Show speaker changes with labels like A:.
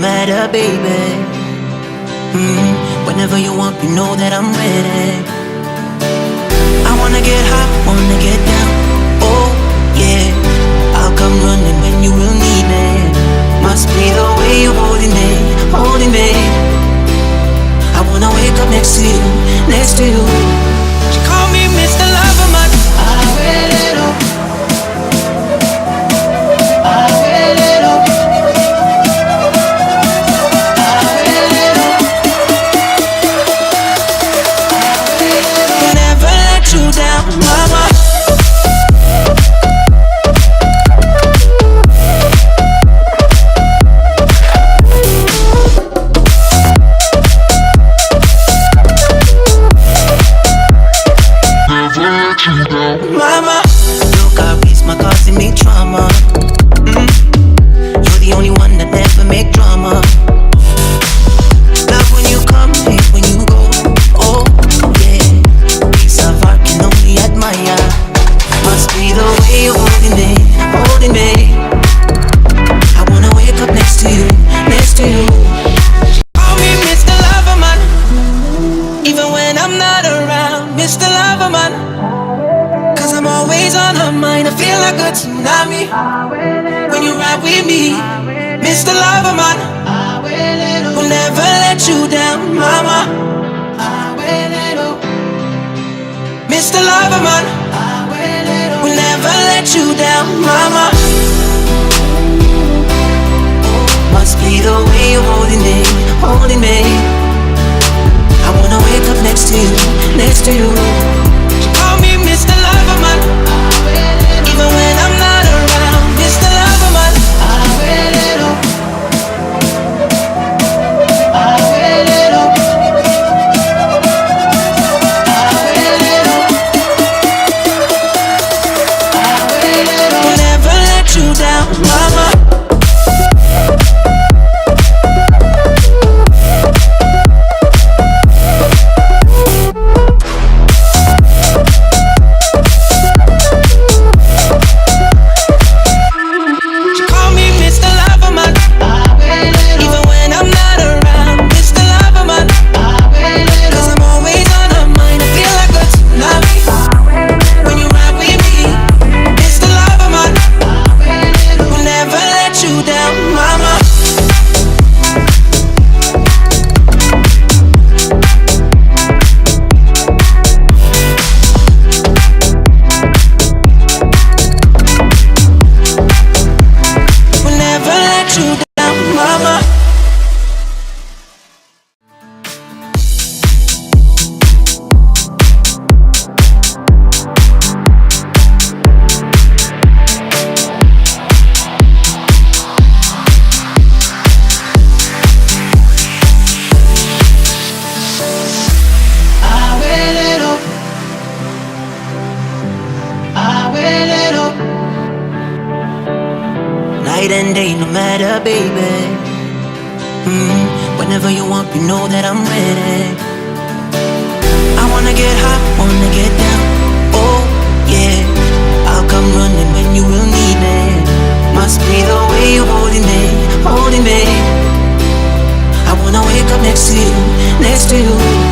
A: matter, baby. Whenever you want, you know that I'm ready. I wanna get high, wanna get down. Oh yeah, I'll come running when you will need me. Must be the way you're holding me, holding me. I wanna wake up next to you, next to you. She call me Mr. Loverman. I read it all. I read it all. I read it all. Will never let you down, mama. Mama, look, I raise my cause and make trauma. You're the only one that never make drama. Love when you come, hate when you go. Oh yeah, piece of art can only admire. Must be the way you're holding me, holding me. I wanna wake up next to you, next to you. Call me Mr. Loverman, even when I'm not around, Mr. Loverman. I'm always on her mind, I feel like a tsunami when you ride with me, Mr. Loverman. Will never let you down, mama. Mr. Loverman. Will never let you down, mama. Must be the way you're holding me, holding me. I wanna wake up next to you, next to you. Call me Mr. Loverman, even when I'm not around, Mr. Loverman. I read it all. I read it all. I read it all. I read it all. Will never let you down, mama. Night and day, no matter, baby. Whenever you want, you know that I'm ready. I wanna get high, wanna get down. Oh yeah, I'll come running when you will need me. Must be the way you're holding me, holding me. I wanna wake up next to you, next to you.